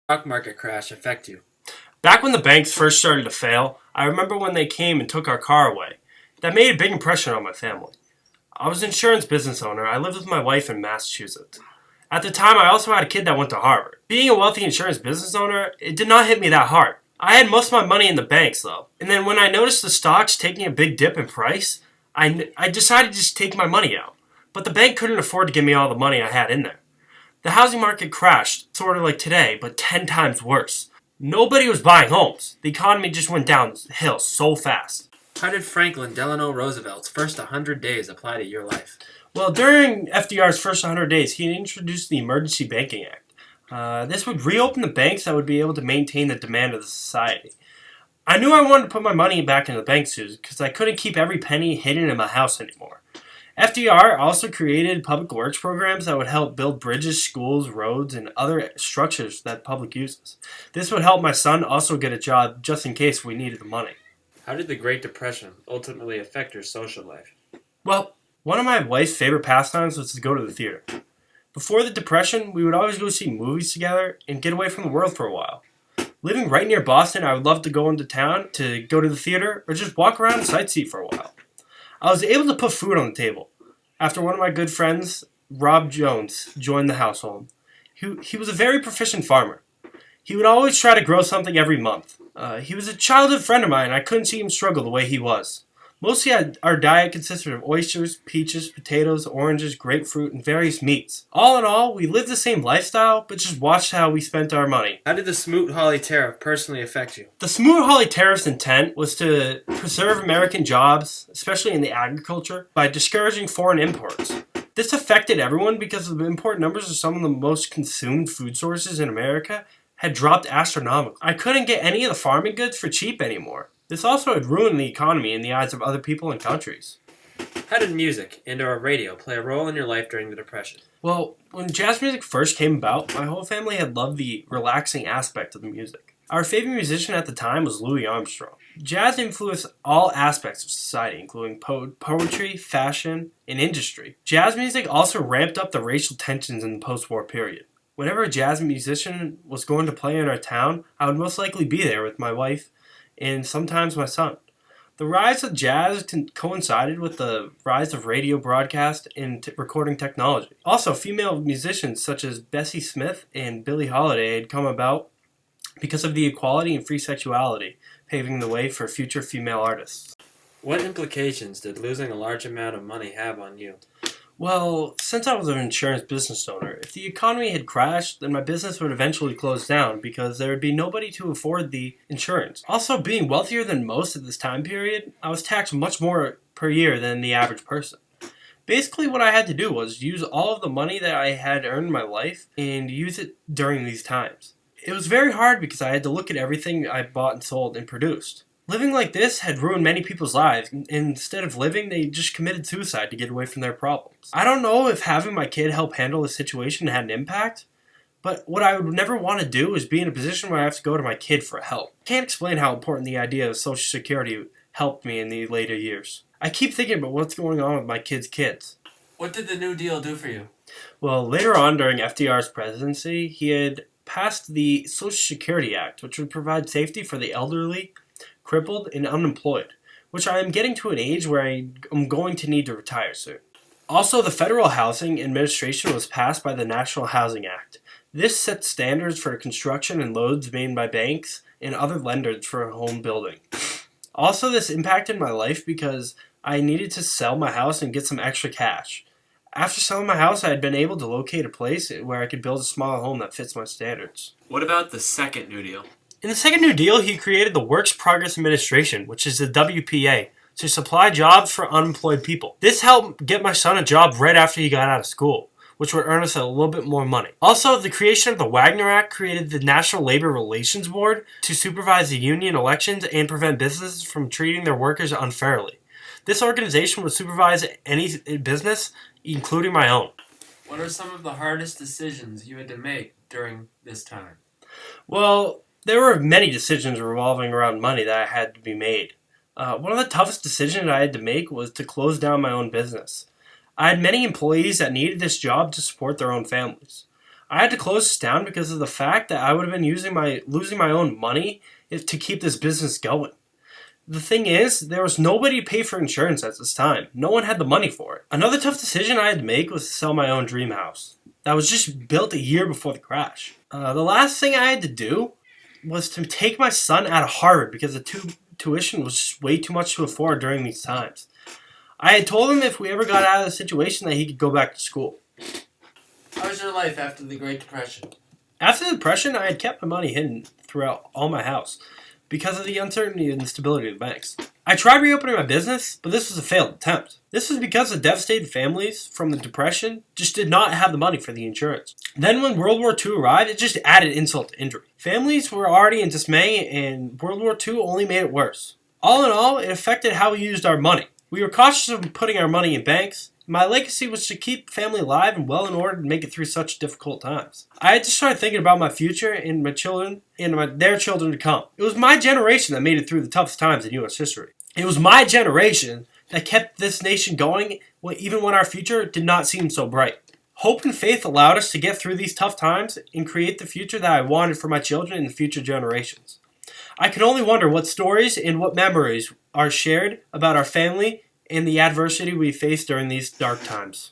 Stock market crash affect you? Back when the banks first started to fail, I remember when they came and took our car away. That made a big impression on my family. I was an insurance business owner. I lived with my wife in Massachusetts. At the time, I also had a kid that went to Harvard. Being a wealthy insurance business owner, it did not hit me that hard. I had most of my money in the banks, though. And then when I noticed the stocks taking a big dip in price, I decided to just take my money out. But the bank couldn't afford to give me all the money I had in there. The housing market crashed, sort of like today, but 10 times worse. Nobody was buying homes. The economy just went downhill so fast. How did Franklin Delano Roosevelt's first 100 days apply to your life? Well, during FDR's first 100 days, he introduced the Emergency Banking Act. This would reopen the banks that would be able to maintain the demand of the society. I knew I wanted to put my money back in the banks because I couldn't keep every penny hidden in my house anymore. FDR also created public works programs that would help build bridges, schools, roads, and other structures that public uses. This would help my son also get a job just in case we needed the money. How did the Great Depression ultimately affect your social life? Well, one of my wife's favorite pastimes was to go to the theater. Before the Depression, we would always go see movies together and get away from the world for a while. Living right near Boston, I would love to go into town to go to the theater or just walk around and sightsee for a while. I was able to put food on the table after one of my good friends, Rob Jones, joined the household. He was a very proficient farmer. He would always try to grow something every month. He was a childhood friend of mine, and I couldn't see him struggle the way he was. Mostly our diet consisted of oysters, peaches, potatoes, oranges, grapefruit, and various meats. All in all, we lived the same lifestyle, but just watched how we spent our money. How did the Smoot-Hawley tariff personally affect you? The Smoot-Hawley tariff's intent was to preserve American jobs, especially in the agriculture, by discouraging foreign imports. This affected everyone because the import numbers of some of the most consumed food sources in America had dropped astronomically. I couldn't get any of the farming goods for cheap anymore. This also had ruined the economy in the eyes of other people and countries. How did music and/or radio play a role in your life during the Depression? Well, when jazz music first came about, my whole family had loved the relaxing aspect of the music. Our favorite musician at the time was Louis Armstrong. Jazz influenced all aspects of society, including poetry, fashion, and industry. Jazz music also ramped up the racial tensions in the post-war period. Whenever a jazz musician was going to play in our town, I would most likely be there with my wife and sometimes my son. The rise of jazz coincided with the rise of radio broadcast and recording technology. Also, female musicians such as Bessie Smith and Billie Holiday had come about because of the equality and free sexuality, paving the way for future female artists. What implications did losing a large amount of money have on you? Well, since I was an insurance business owner, if the economy had crashed, then my business would eventually close down because there would be nobody to afford the insurance. Also, being wealthier than most at this time period, I was taxed much more per year than the average person. Basically, what I had to do was use all of the money that I had earned in my life and use it during these times. It was very hard because I had to look at everything I bought and sold and produced. Living like this had ruined many people's lives. Instead of living, they just committed suicide to get away from their problems. I don't know if having my kid help handle the situation had an impact, but what I would never want to do is be in a position where I have to go to my kid for help. I can't explain how important the idea of Social Security helped me in the later years. I keep thinking about what's going on with my kid's kids. What did the New Deal do for you? Well, later on during FDR's presidency, he had passed the Social Security Act, which would provide safety for the elderly, crippled, and unemployed, which I am getting to an age where I am going to need to retire soon. Also, the Federal Housing Administration was passed by the National Housing Act. This sets standards for construction and loans made by banks and other lenders for home building. Also, this impacted my life because I needed to sell my house and get some extra cash. After selling my house, I had been able to locate a place where I could build a small home that fits my standards. What about the second New Deal? In the Second New Deal, he created the Works Progress Administration, which is the WPA, to supply jobs for unemployed people. This helped get my son a job right after he got out of school, which would earn us a little bit more money. Also, the creation of the Wagner Act created the National Labor Relations Board to supervise the union elections and prevent businesses from treating their workers unfairly. This organization would supervise any business, including my own. What are some of the hardest decisions you had to make during this time? Well, there were many decisions revolving around money that I had to be made. One of the toughest decisions I had to make was to close down my own business. I had many employees that needed this job to support their own families. I had to close this down because of the fact that I would have been losing my own money to keep this business going. The thing is, there was nobody to pay for insurance at this time. No one had the money for it. Another tough decision I had to make was to sell my own dream house. That was just built a year before the crash. The last thing I had to do was to take my son out of Harvard because the tuition was just way too much to afford during these times. I had told him if we ever got out of the situation that he could go back to school. How was your life after the Great Depression? After the Depression, I had kept my money hidden throughout all my house because of the uncertainty and instability of the banks. I tried reopening my business, but this was a failed attempt. This was because the devastated families from the Depression just did not have the money for the insurance. Then when World War II arrived, it just added insult to injury. Families were already in dismay, and World War II only made it worse. All in all, it affected how we used our money. We were cautious of putting our money in banks. My legacy was to keep family alive and well in order to make it through such difficult times. I had to start thinking about my future and my children and their children to come. It was my generation that made it through the toughest times in U.S. history. It was my generation that kept this nation going even when our future did not seem so bright. Hope and faith allowed us to get through these tough times and create the future that I wanted for my children and the future generations. I can only wonder what stories and what memories are shared about our family and the adversity we faced during these dark times.